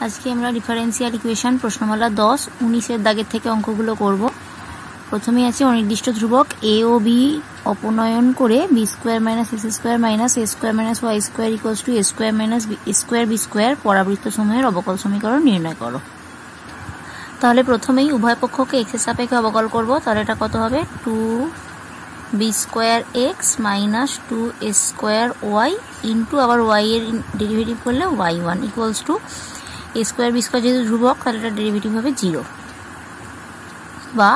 আজকে আমরা differential equation প্রশ্নমালা 10, 19 দাগের থেকে অঙ্কগুলো করব। প্রথমেই আছে অনির্দিষ্ট ধ্রুবক a ও b অপনয়ন করে b² - x² - a² - y² = a² - a²b² পরাবৃত্ত সমূহের অবকল সমীকরণ নির্ণয় করো। তাহলে প্রথমেই উভয় পক্ষকে x এর সাপেক্ষে অবকল করব। তাহলে এটা কত হবে? 2b² x - 2a² y into আবার y এর ডেরিভেটিভ করলে y1 ইকুয়ালস টু a²b² যেহেতু ধ্রুবক তাহলে এটা ডেরিভেটিভ হবে 0, বা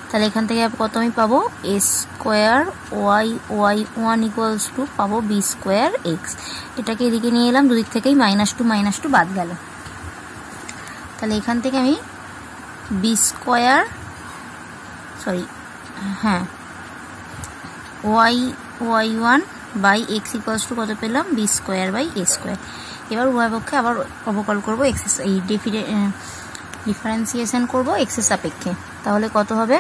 তাহলে এখান থেকে কত আমি পাবো? a²y1 ইকুয়ালস টু পাবো b² x। এটাকে এদিকে নিয়ে এলাম, দুদিক থেকেই -2 বাদ গেল। তাহলে এখান থেকে আমি y1 by x equals to কত পেলাম? b²/a²। এবার উভয় পক্ষে আবার অবকল করবো, এই ডিফারেন্সিয়েশন করবো x এর সাপেক্ষে। তাহলে কত হবে?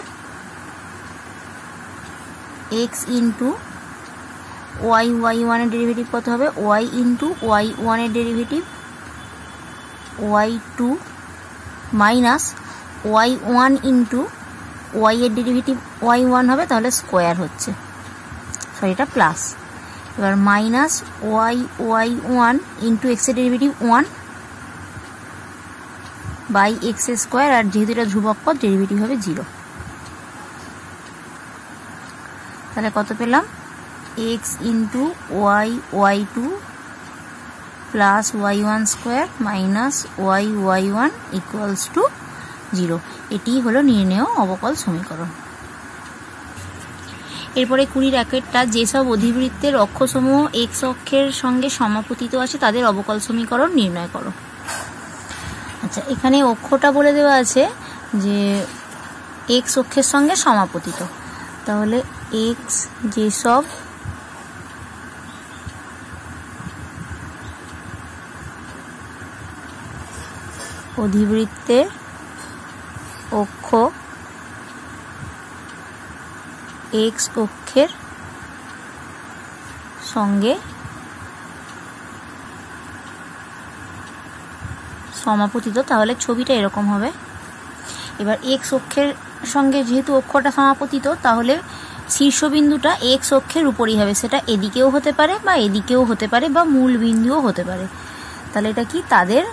x ইন্টু y1 এর ডেরিভেটিভ কত হবে? y ইন্টু y1 এর derivative y2 minus y1 into y এর ডেরিভেটিভ y1 হবে, তাহলে স্কোয়ার হচ্ছে, সরি এটা প্লাস। এবার মাইনাস y1 ইন্টু x এর ডেরিভেটিভ 1 বাই x², আর যেহেতু এটা ধ্রুবক পদ ডেরিভেটিভ হবে 0। তাহলে কত পেলাম? x into y2 plus y1² minus y1 equals to 0। এটি হলো নির্ণেয় অবকল সমীকরণ। এরপরে 20 যেসব অধিবৃত্তের অক্ষসমূহ x অক্ষের সঙ্গে সমাপতিত আছে তাদের অবকল সমীকরণ নির্ণয় করো। আচ্ছা, এখানে অক্ষটা বলে দেওয়া আছে যে x অক্ষের সঙ্গে সমাপতিত, তাহলে x যেসব অধিবৃত্তের অক্ষ x অক্ষের সঙ্গে সমাপতিত, তাহলে ছবিটা এরকম হবে। এবার x অক্ষের সঙ্গে যেহেতু অক্ষটা সমাপতিত, তাহলে শীর্ষবিন্দুটা x অক্ষের উপরই হবে, সেটা এদিকেও হতে পারে বা এদিকেও হতে পারে বা মূল বিন্দুও হতে পারে। তাহলে এটা কি? তাদের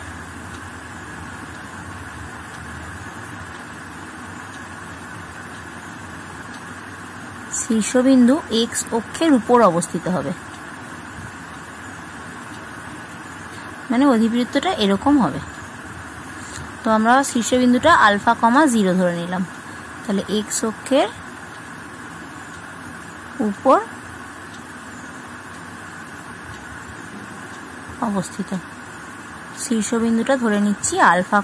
শীর্ষবিন্দু x অক্ষের উপর অবস্থিত হবে, মানে অধিবৃত্তটা এরকম হবে। তো আমরা শীর্ষবিন্দুটা আলফা, 0 ধরে নিলাম। তাহলে x অক্ষের উপর অবস্থিত শীর্ষবিন্দুটা ধরে নিচ্ছি আলফা,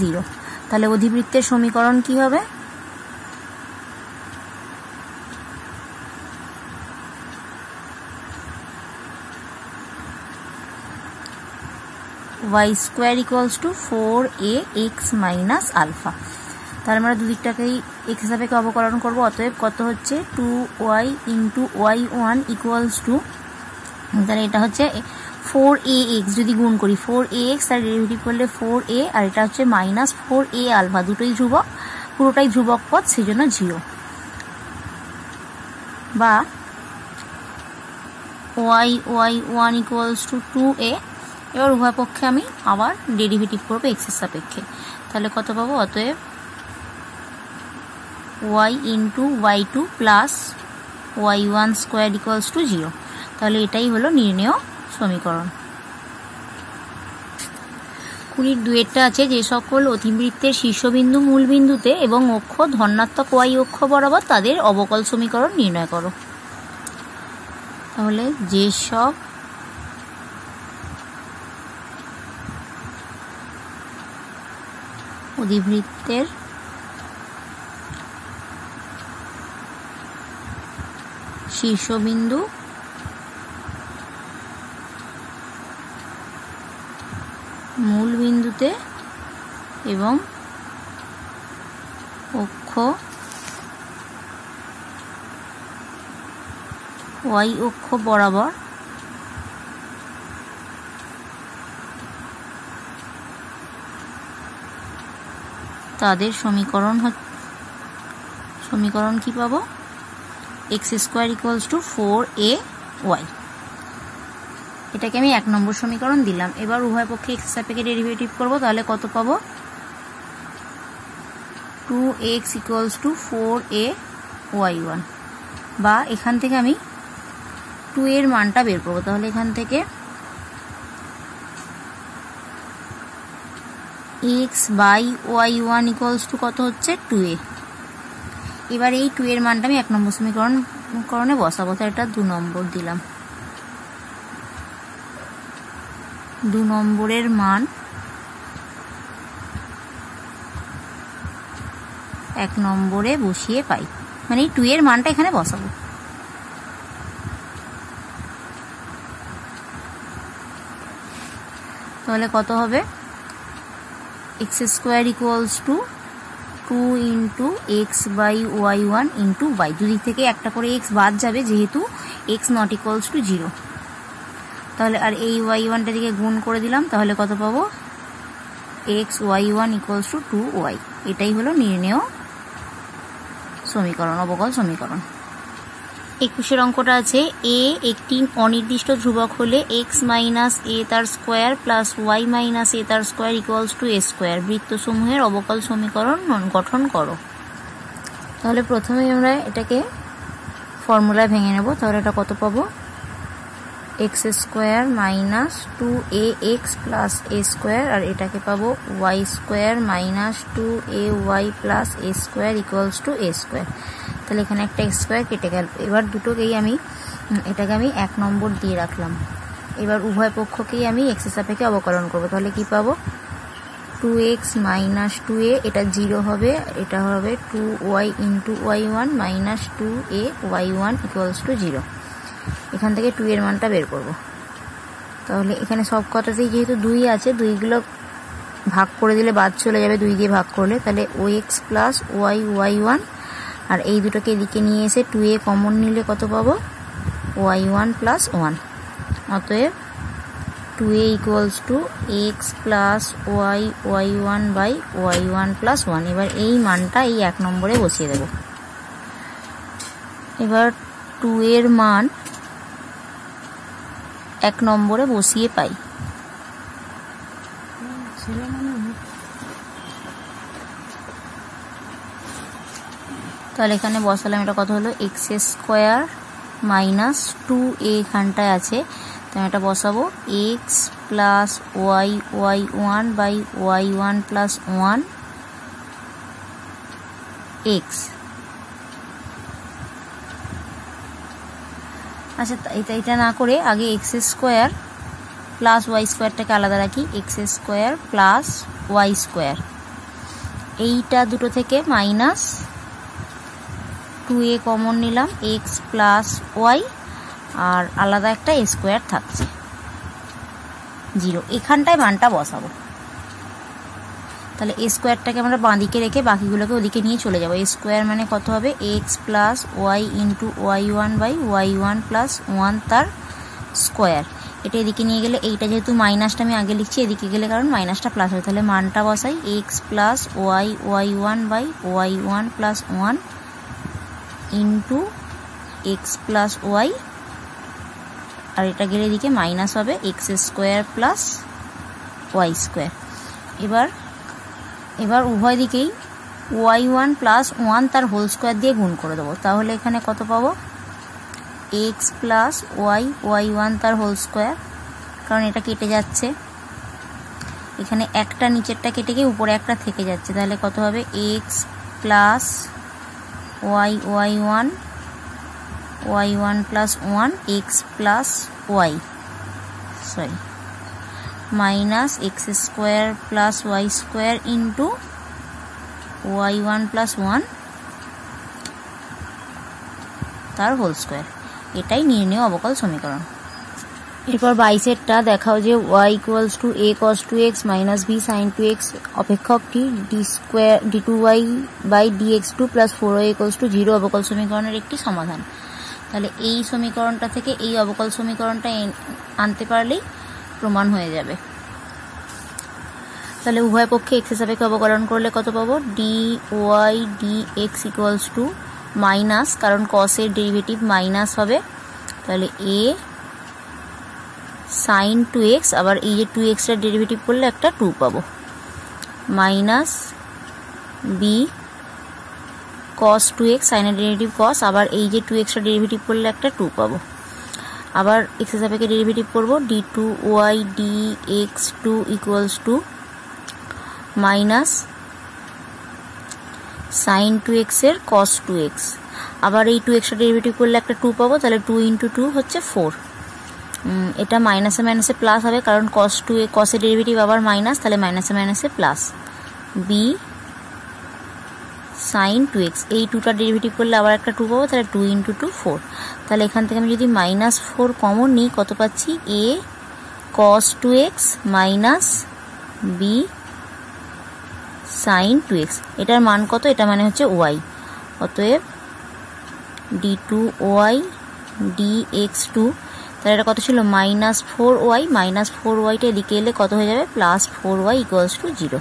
0। তাহলে অধিবৃত্তের সমীকরণ কি হবে? y² equals to 4ax minus alpha. তাহলে আমরা দুদিকটাকেই x হিসাবে অবকলন করবো। অতএব কত হচ্ছে? 2y into y1 equals two, তাহলে এটা হচ্ছে 4ax, যদি গুণ করি 4ax তার ডেরিভেটিভ করলে 4a, আর এটা হচ্ছে মাইনাস 4a আলফা, দুটোই ধ্রুবক, পুরোটাই ধ্রুবক পদ, সেই জন্য 0, বা y1 ইকুয়ালস টু 2a। এবার উভয় পক্ষে আমি আবার ডেরিভেটিভ করবো x এর সাপেক্ষে। তাহলে কত পাবো? অতএব y into y2 plus y1² equals to 0। তাহলে এটাই হলো নির্ণেয় সমীকরণ। 22 আছে যে সকল অধিবৃত্তের শীর্ষবিন্দু মূল বিন্দুতে এবং অক্ষ ধনাত্মক y অক্ষ বরাবর তাদের অবকল সমীকরণ নির্ণয় করো। তাহলে যেসব অধিবৃত্তের শীর্ষবিন্দু মূল বিন্দুতে এবং অক্ষ y অক্ষ বরাবর তাদের সমীকরণ কি পাবো, x square equals two 4ay। এটাকে আমি 1 নম্বর সমীকরণ দিলাম। এবার উভয় পক্ষে এক্স সাপেক্ষে ডেরিভেটিভ করব, তাহলে কত পাবো, 2x ইকুয়ালস টু 4ay1, বা এখান থেকে আমি 2 এর মানটা বের করবো। তাহলে এখান থেকে x by y1 equals two কত হচ্ছে, 2a। এবার এই 2 এর মানটা আমি 1 নম্বর সমীকরণে বসাবো, তো এটা 2 নম্বর দিলাম। 2 নম্বরের মান 1 নম্বরে বসিয়ে পাই, মানে এই 2 এর মানটা এখানে বসাবো। তাহলে কত হবে, x square equals to 2 into x by y1 into y। দুদিক থেকে একটা করে এক্স বাদ যাবে, যেহেতু এক্স নট ইকুয়ালস টু 0। তাহলে আর এই y1টা দিকে গুণ করে দিলাম, তাহলে কত পাবো, x y1 equals two 2y। এটাই হলো নির্ণেয় সমীকরণ, অবকল সমীকরণ। 21 অঙ্কটা আছে, এ একটি অনির্দিষ্ট ধ্রুবক হলে এক্স মাইনাস এ তার square plus y minus a তার square equals to a square. বৃত্তসমূহের অবকল সমীকরণ গঠন করো। তাহলে প্রথমে আমরা এটাকে ফর্মুলায় ভেঙে নেব। তাহলে এটা কত পাবো, x square minus 2ax plus a square, আর এটাকে পাবো y square minus 2ay plus a square equals to a square. তাহলে এখানে একটা এক্স স্কোয়ার কেটে গেল। এবার দুটোকেই এটাকে আমি 1 নম্বর দিয়ে রাখলাম। এবার উভয় পক্ষকেই আমি এক্স এর সাপেক্ষে অবকলন করবো। তাহলে কি পাবো, 2x মাইনাস 2a, এটা 0 হবে, এটা হবে 2y into y1 minus 2a y1 equals to 0। এখান থেকে 2 এর মানটা বের করব। তাহলে এখানে সব কটাতেই যেহেতু 2 আছে, 2গুলো ভাগ করে দিলে বাদ চলে যাবে, 2 দিয়ে ভাগ করলে। তাহলে ox প্লাস ওয়াই y1, আর এই দুটোকে এদিকে নিয়ে এসে 2a কমন নিলে কত পাবো, y1 প্লাস 1। অতএব 2a equals to x plus y y1 by y1 plus 1। এবার এই মানটা এই 1 নম্বরে বসিয়ে দেব। এবার 2 এর মান 1 নম্বরে বসিয়ে পাই। তাহলে এখানে বসালাম, এটা কত হলো, এক্স স্কোয়ার মাইনাস 2a এখানটায় আছে, তো এটা বসাবো x plus y y1 by y1 plus 1 x. আচ্ছা, এটা না করে আগে এক্স স্কোয়ার প্লাস ওয়াই স্কোয়ারটাকে আলাদা রাখি, x square plus y square. এইটা দুটো থেকে মাইনাস 2a কমন নিলাম, এক্স প্লাস ওয়াই, আর আলাদা একটা এ স্কোয়ার থাকছে 0। এখানটায় মানটা বসাবো। তাহলে এ স্কোয়ারটাকে আমরা বাঁদিকে রেখে বাকিগুলোকে ওদিকে নিয়ে চলে যাবো। এ স্কোয়ার মানে কত হবে, x plus y into y1 by y1 plus 1 তার স্কোয়ার। এটা এদিকে নিয়ে গেলে, এইটা যেহেতু মাইনাসটা আমি আগে লিখছি, এদিকে গেলে কারণ মাইনাসটা প্লাস হয়। তাহলে মানটা বসাই, x plus y y1 by y1 plus 1 into x plus y, আর এটা গেলে এদিকে মাইনাস হবে x square plus y square. এবার উভয় দিকেই y1 প্লাস 1 তার হোল স্কোয়ার দিয়ে গুণ করে দেবো। তাহলে এখানে কত পাবো, এক্স প্লাস ওয়াই y1 তার হোল স্কোয়ার, কারণ এটা কেটে যাচ্ছে, এখানে একটা নিচেরটা কেটে গিয়ে উপরে একটা থেকে যাচ্ছে। তাহলে কত হবে, x plus y y1 plus 1 x plus y minus x square plus y square into y1 plus 1 তার হোল স্কোয়ার। এটাই নির্ণেয় অবকল সমীকরণ। এরপর 22টা দেখাও যে y equals to a cos 2x minus b sin 2x অপেক্ষকটি d2y by dx2 plus 4y equals to 0 অবকল সমীকরণের একটি সমাধান। তাহলে এই সমীকরণটা থেকে এই অবকল সমীকরণটা আনতে পারলেই প্রমাণ হয়ে যাবে। তাহলে উভয় পক্ষে এক্স এর সাপেক্ষে অবকলন করলে কত পাবো, d y d x equals to minus, কারণ কসের ডেরিভেটিভ মাইনাস হবে, তাহলে এ সাইন 2x, আবার এই যে 2x এর ডেরিভেটিভ করলে একটা 2 পাবো, মাইনাস বি cos 2x, সাইনের ডেরিভেটিভ cos, আবার এই যে 2x এর ডেরিভেটিভ করলে একটা 2 পাবো, আবার x এর সাপেক্ষে ডেরিভেটিভ করব, d2y dx2 equals to minus sine 2x এর cos 2x, আবার এই 2x এর ডেরিভেটিভ করলে একটা 2 পাবো, তাহলে 2 ইন্টু 2 হচ্ছে 4, এটা মাইনাসে মাইনাসে প্লাস হবে, কারণ cos 2 cos এর ডেরিভেটিভ আবার মাইনাস, তাহলে মাইনাসে মাইনাসে প্লাস, বি সাইন 2x, এই 2টার ডেরিভেটিভ করলে আবার একটা 2 পাবো, তাহলে 2 ইন্টু 2 4, তাহলে এখান থেকে আমি যদি মাইনাস 4 কমন নিই কত পাচ্ছি, a cos 2x minus b sine 2x, এটার মান কত, এটা মানে হচ্ছে y, অতএব d2y dx2, তাহলে এটা কত ছিল, মাইনাস 4y, মাইনাস 4yটা এদিকে এলে কত হয়ে যাবে, প্লাস 4y ইকুয়ালস টু 0।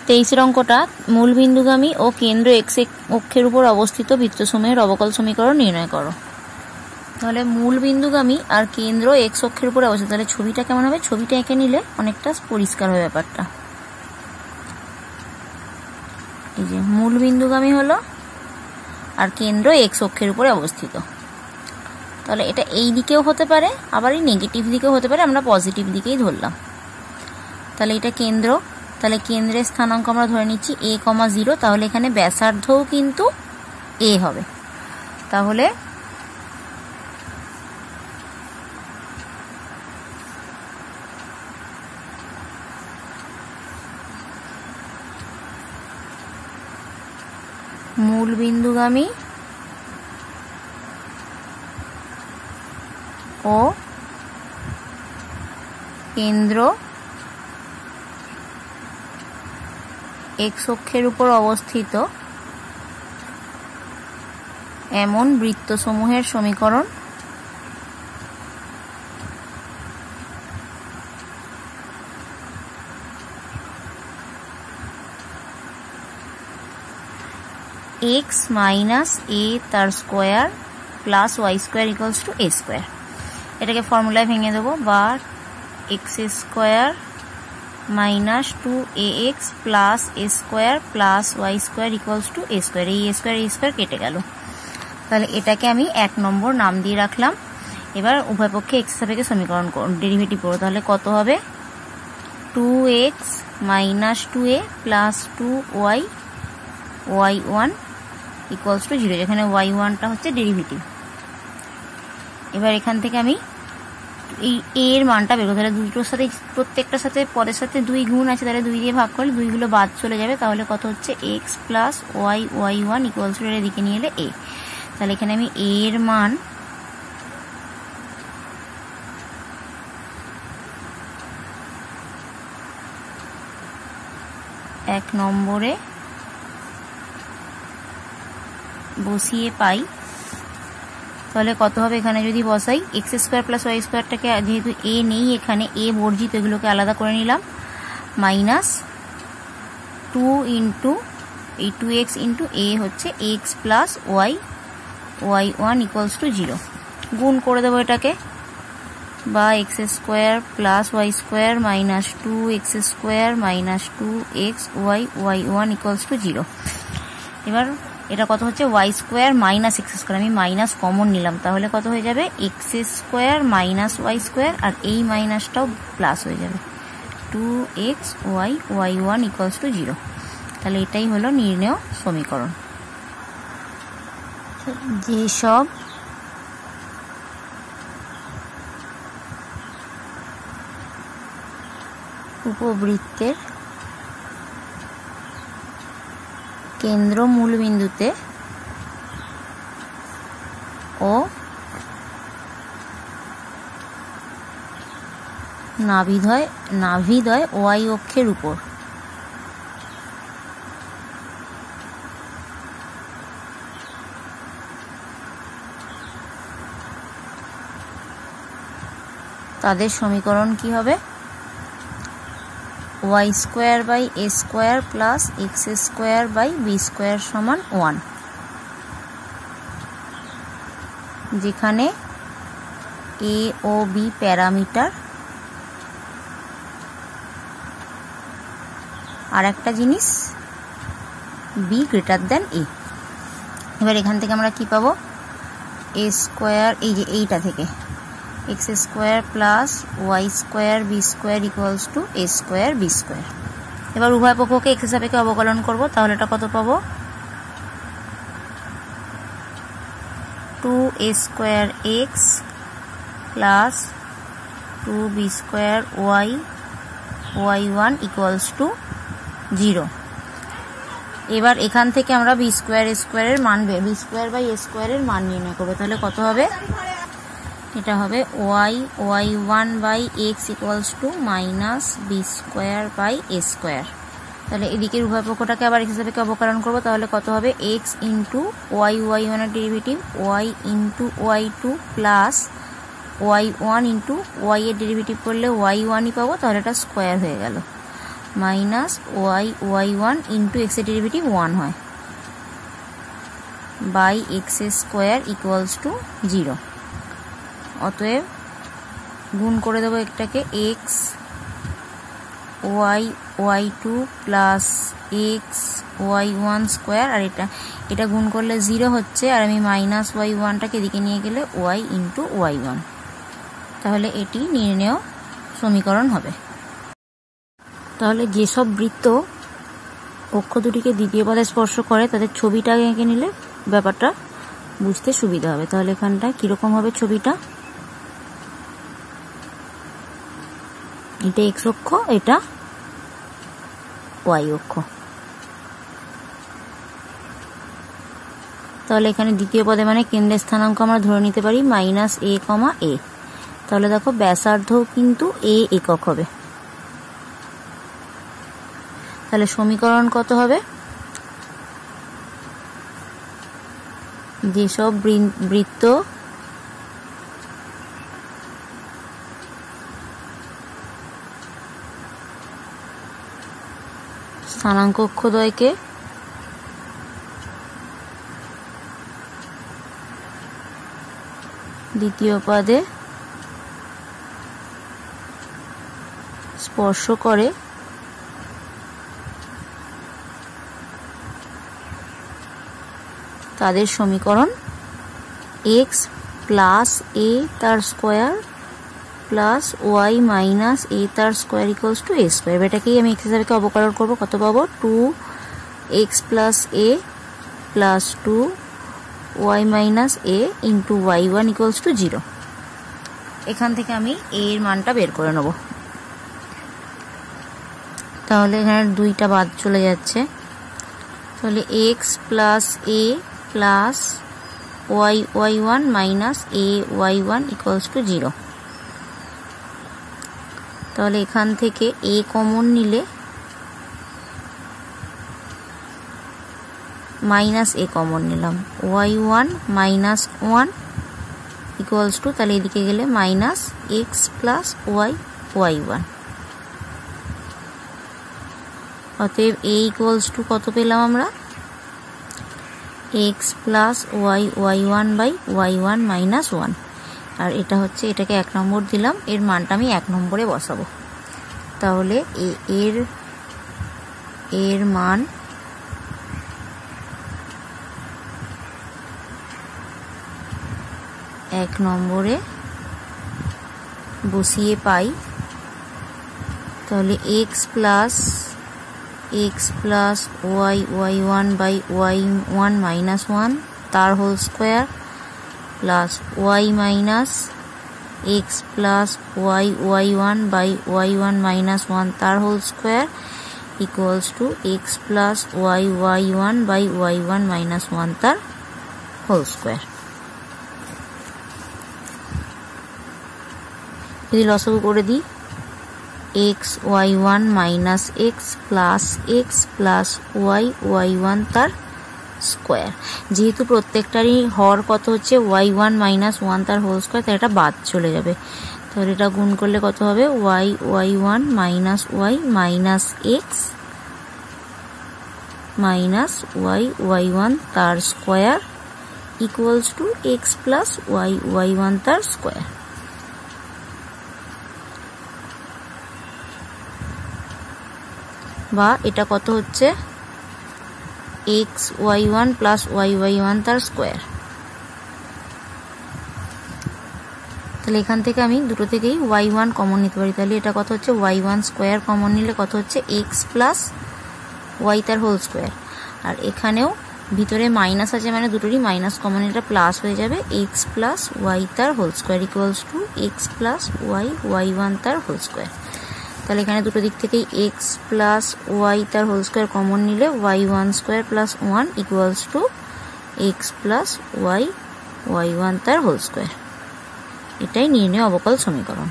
23 অঙ্কটা মূল বিন্দুগামী ও কেন্দ্র এক্স অক্ষের উপর অবস্থিত বৃত্তসমূহের অবকল সমীকরণ নির্ণয় করো। তাহলে মূল বিন্দুগামী আর কেন্দ্র এক্স অক্ষের উপর অবস্থিত, তাহলে ছবিটা কেমন হবে, ছবিটা এঁকে নিলে অনেকটা পরিষ্কার হবে ব্যাপারটা। এই যে মূল বিন্দুগামী হলো আর কেন্দ্র এক্স অক্ষের উপরে অবস্থিত, তাহলে এটা এই দিকেও হতে পারে, আবার এই নেগেটিভ দিকেও হতে পারে, আমরা পজিটিভ দিকেই ধরলাম। তাহলে এটা কেন্দ্র, তাহলে কেন্দ্রের স্থানাঙ্ক আমরা ধরে নিচ্ছি a, 0, তাহলে এখানে ব্যাসার্ধও কিন্তু a হবে। তাহলে মূল বিন্দুগামী ও কেন্দ্র এক্স অক্ষের উপর অবস্থিত এমন বৃত্তসমূহের সমীকরণ এক্স মাইনাস এ তার square plus y square equals to a square, এটাকে ফর্মুলায় ভেঙে দেবো, বা x square minus 2ax plus a square plus y square equals to a square, এই এ স্কোয়ার কেটে গেল, তাহলে এটাকে আমি 1 নম্বর নাম দিয়ে রাখলাম। এবার উভয় পক্ষে এক্স সাপেক্ষে সমীকরণ ডেরিভেটিভ করবো, তাহলে কত হবে, 2x minus 2a plus 2y y1 equals to 0, যেখানে y1টা হচ্ছে ডেরিভেটিভ। এবার এখান থেকে আমি এই এর মানটা বের করতে, তাহলে দুটোর সাথে প্রত্যেকটার সাথে পদের সাথে 2 গুণ আছে, তাহলে 2 দিয়ে ভাগ করলে 2 গুলো বাদ চলে যাবে, তাহলে কত হচ্ছে x plus y y1 equals to এর দিকে নিয়ে এলে a, তাহলে এখানে আমি এর মান 1 নম্বরে বসিয়ে পাই, তাহলে কত হবে, এখানে যদি বসাই এক্স স্কোয়ার প্লাস ওয়াই স্কোয়ারটাকে, যেহেতু এ নেই এখানে, এ বর্জিত, এগুলোকে আলাদা করে নিলাম, মাইনাস 2 ইন্টু এই 2x ইন্টু এ হচ্ছে x plus y y1 equals to 0, গুণ করে দেবো এটাকে, বা x square plus y square minus 2x square minus 2x y1 equals to 0। এবার এটা কত হচ্ছে, y square minus x square, আমি মাইনাস কমন নিলাম, তাহলে কত হয়ে যাবে, x square minus y square, আর এই মাইনাসটাও প্লাস হয়ে যাবে, 2x y1 ইকুয়ালস টু 0। তাহলে এটাই হলো নির্ণেয় সমীকরণ। যেসব উপবৃত্তের কেন্দ্র মূলবিন্দুতে ও নাভিদ্বয় ওয়াই অক্ষের উপর তাদের সমীকরণ কি হবে? y square by a square plus x square by b square সমান 1, যেখানে a ও b প্যারামিটার, আর একটা জিনিস b গ্রেটার দেন a। এবার এখান থেকে আমরা কি পাবো? a স্কোয়ার, এই যে এইটা থেকে x square plus y square b square equals to a square b square. এবার উভয় পক্ষকে এক্স সাপেক্ষে অবকলন করবো, তাহলে এটা কত পাবো? 2a square x plus 2b square y y1 equals to 0। এবার এখান থেকে আমরা বি স্কোয়ার এ স্কোয়ারের মান, বি স্কোয়ার বাই এ স্কোয়ারের মান নির্ণয় করবো। তাহলে কত হবে? এটা হবে y1 by x equals to minus b square by a square. তাহলে এদিকের উভয় পক্ষটাকে আবার এক্স সাপেক্ষে অবকলন করবো, তাহলে কত হবে? এক্স ইন্টু y1 এর derivative y into y2 plus y1 into y এর ডেরিভেটিভ করলে y1ই পাবো, তাহলে এটা স্কোয়ার হয়ে গেল, মাইনাস y1 ইন্টু এক্স এর ডেরিভেটিভ 1 হয়, by x square equals to 0। অতএব গুণ করে দেবো একটাকে, x y2 plus x y1 square, আর এটা গুণ করলে 0 হচ্ছে, আর আমি মাইনাস y1টাকে এদিকে নিয়ে গেলে y ইন্টু y1। তাহলে এটি নির্ণেয় সমীকরণ হবে। তাহলে যেসব বৃত্ত অক্ষ দুটিকে দ্বিতীয় পদে স্পর্শ করে তাদের ছবিটা এঁকে নিলে ব্যাপারটা বুঝতে সুবিধা হবে। তাহলে এখানটা কিরকম হবে ছবিটা? এটা এক্স অক্ষ, এটা ওয়াই অক্ষ। তাহলে এখানে দ্বিতীয় পদে মানে কেন্দ্রের স্থানাঙ্ক আমরা ধরে নিতে পারি মাইনাস a, a। তাহলে দেখো ব্যাসার্ধও কিন্তু a একক হবে। তাহলে সমীকরণ কত হবে? যেসব বৃত্ত স্থানাঙ্ক অক্ষদ্বয়কে দ্বিতীয় পদে স্পর্শ করে তাদের সমীকরণ এক্স প্লাস এ তার square plus y minus a তার square equals to a square. এটাকেই আমি এক্স হিসাবে অবকলন করবো। কত পাবো? 2x plus A plus 2y minus A into y1 equals to 0। এখান থেকে আমি এ এর মানটা বের করে নেব। তাহলে এখানে 2টা বাদ চলে যাচ্ছে। তাহলে x plus A plus y1 minus A y1 equals to 0। তাহলে এখান থেকে a কমন নিলে মাইনাস a কমন নিলাম, y1 মাইনাস 1 ইকুয়ালস টু, তাহলে এদিকে গেলে মাইনাস এক্স প্লাস y1। অতএব a ইকুয়ালস টু কত পেলাম আমরা? X plus y1 by y1 minus 1। আর এটা হচ্ছে, এটাকে 1 নম্বর দিলাম, এর মানটা আমি 1 নম্বরে বসাবো। তাহলে এর মান এক নম্বরে বসিয়ে পাই। তাহলে x plus y1 by y1 minus 1 তার whole square plus y minus x plus y1 by y1 minus 1 তার whole square equals to x plus y1 by y1 minus 1 তার হোল স্কোয়ার। যদি লসাগু করে দিই, x y1 minus x plus y1 তার square. যেহেতু প্রত্যেকটারই হর কত হচ্ছে y1 মাইনাস 1 তার হোল স্কোয়ার, তাই এটা বাদ চলে যাবে। তাহলে এটা গুণ করলে কত হবে y y one minus y minus x minus y y one তার square equals to x plus y y one তার স্কোয়ার। বা এটা কত হচ্ছে x y one plus y y one তার স্কোয়ার। তাহলে এখান থেকে আমি দুটো থেকেই ওয়াই ওয়ান কমন নিতে পারি, তাহলে এটা কত হচ্ছে ওয়াই ওয়ান স্কোয়ার কমন নিলে কত হচ্ছে এক্স প্লাস ওয়াই তার হোল স্কোয়ার। আর এখানেও ভিতরে মাইনাস আছে মানে দুটোরই মাইনাস কমন, এটা প্লাস হয়ে যাবে এক্স প্লাস ওয়াই তার whole square equals to x plus y y one তার হোল স্কোয়ার। তাহলে এখানে দুটো দিক থেকেই এক্স প্লাস ওয়াই তার হোল স্কোয়ার কমন নিলে y one square plus one equals to x plus y y one তার হোল স্কোয়ার। এটাই নির্ণয় অবকল সমীকরণ।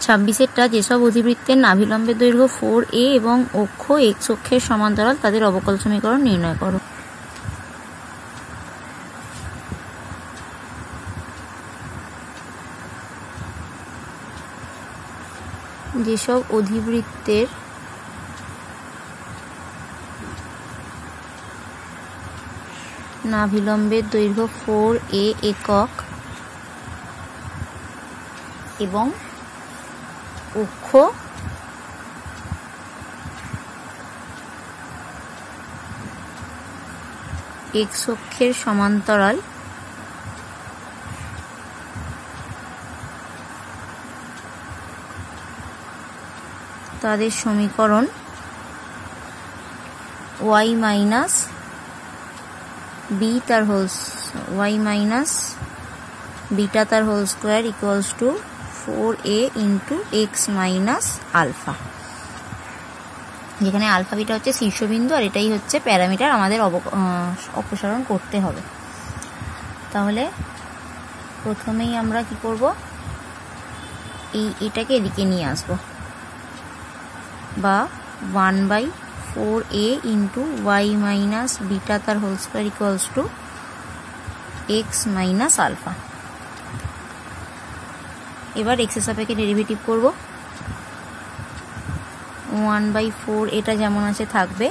26এরটা যেসব অধিবৃত্তের নাভিলম্বের দৈর্ঘ্য 4a এবং অক্ষ এক্স অক্ষের সমান্তরাল তাদের অবকল সমীকরণ নির্ণয় করো। যেসব অধিবৃত্তের নাভিলম্বের দৈর্ঘ্য 4a একক এবং অক্ষ এক্স অক্ষের সমান্তরাল তাদের সমীকরণ y মাইনাস বি তার হোল y মাইনাস বিটা তার whole square equals to 4a into x minus alpha, যেখানে আলফা বিটা হচ্ছে শীর্ষবিন্দু আর এটাই হচ্ছে প্যারামিটার আমাদের অপসারণ করতে হবে। তাহলে প্রথমেই আমরা কি করব, এটাকে এদিকে নিয়ে আসব, বা 1/4a into y minus beta তার whole square equals to x minus alpha. এবার এক্স এর সাপেক্ষে ডেরিভেটিভ করব। 1/4 এটা যেমন আছে থাকবে,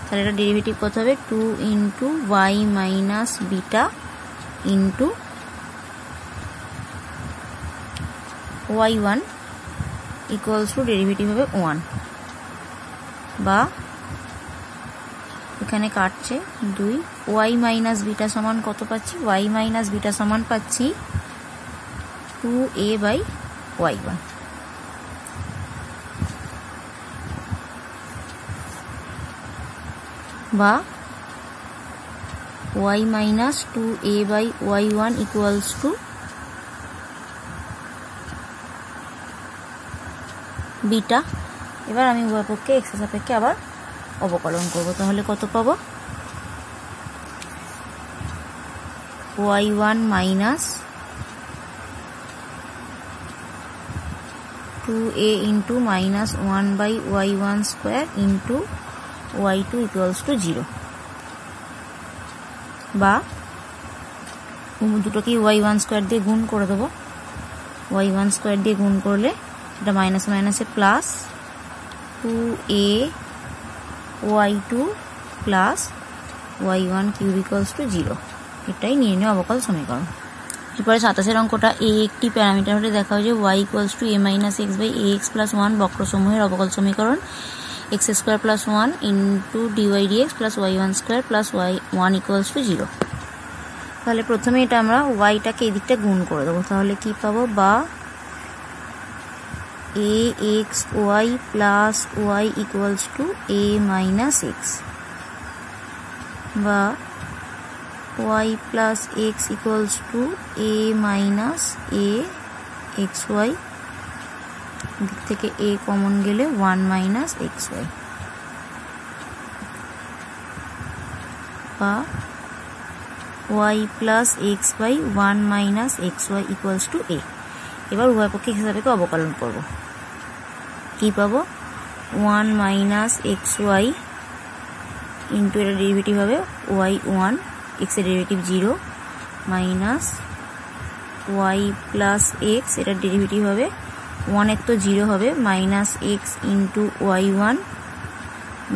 তাহলে এটা ডেরিভেটিভ কত হবে 2 into y minus beta into y one equals to derivative হবে 1, বা এখানে কাটছে 2, ওয়াই মাইনাস বিটা সমান কত পাচ্ছি, ওয়াই মাইনাস বিটা সমান পাচ্ছি 2a/y1, বা y minus 2a/y1 equals to beta. এবার আমি উভয় পক্ষে এক্স এর সাপেক্ষে আবার অবকলন করব, তাহলে কত পাবো y1 minus 2a into minus 1/y1 square into y2 equals to 0, বা দুটোকেই y1 স্কোয়ার দিয়ে গুণ করে দেবো, y1 স্কোয়ার দিয়ে গুণ করলে এটা মাইনাস মাইনাসে plus 2a y2 plus y1 cube equals to 0। এটাই নির্ণয় অবকল সমীকরণ। এরপরে 27 অঙ্কটা এ একটি প্যারামিটার হলে দেখা হয় যে y equals to a minus x by ax plus 1 বক্রসমূহের অবকল সমীকরণ x square plus 1 into d y d x plus y1 square plus y1 equals to 0। তাহলে প্রথমে এটা আমরা ওয়াইটাকে এদিকটা গুণ করে দেবো, তাহলে কি পাবো, বা ax y plus y equals to a minus x, বা y plus x equals to a minus a x y, দিক থেকে a কমন গেলে 1 মাইনাস এক্স ওয়াই, বা y plus x by 1 minus x y equals to a। এবার উভয় পক্ষে হিসাবে অবকলন করব, কি পাবো 1 মাইনাস এক্স ওয়াই ইন্টু এটা ডেরিভেটিভ হবে y1, এক্স এর derivative 0, minus y plus x, এটার ডেরিভেটিভ হবে 1 এর তো 0 হবে, minus x into y one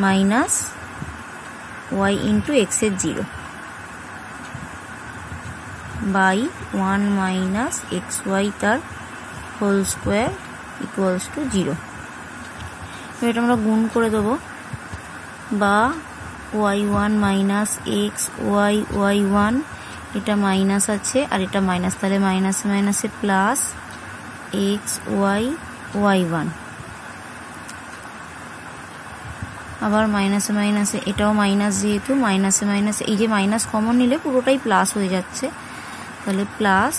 minus y into এক্সের 0 বাই 1 মাইনাস এক্স ওয়াই তার হোল স্কোয়ার ইকুয়ালস টু 0। এটা আমরা গুণ করে দেবো, বা y one minus x y y one, এটা মাইনাস আছে আর এটা মাইনাস, তাহলে মাইনাসে মাইনাসে plus x y y one, আবার মাইনাসে মাইনাসে এটাও মাইনাস, যেহেতু মাইনাসে মাইনাসে এই যে মাইনাস কমন নিলে পুরোটাই প্লাস হয়ে যাচ্ছে, তাহলে plus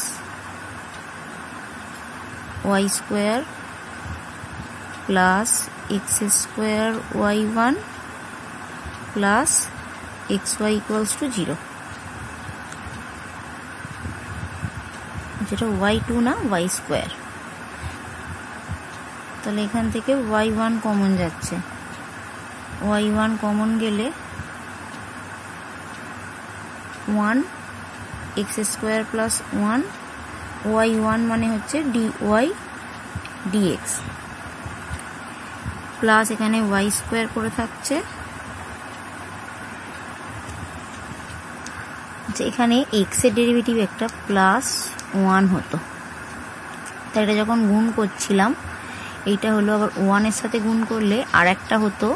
y square plus x square y one plus x y equals to 0, যেটা ওয়াই টু না ওয়াই স্কোয়ার। তাহলে এখান থেকে ওয়াই ওয়ান কমন যাচ্ছে, ওয়াই ওয়ান কমন গেলে 1 x square plus 1 y one মানে হচ্ছে ডি ওয়াই ডিএক্স, প্লাস এখানে ওয়াই স্কোয়ার করে থাকছে, এখানে এক্স এর ডেরিভেটিভ একটা প্লাস 1 হতো, তাই এটা যখন গুণ করছিলাম এইটা হলো, আবার 1 এর সাথে গুণ করলে আর একটা হতো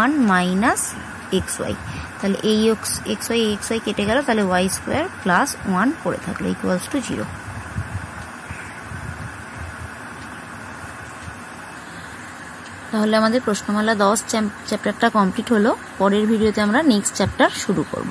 1 মাইনাস এক্স ওয়াই, তাহলে এই এক্স ওয়াই কেটে গেল, তাহলে ওয়াই স্কোয়ার প্লাস 1 পড়ে থাকলো ইকুয়ালস টু 0। তাহলে আমাদের প্রশ্নমালা 10 চ্যাপ্টারটা কমপ্লিট হলো। পরের ভিডিওতে আমরা নেক্সট চ্যাপ্টার শুরু করব।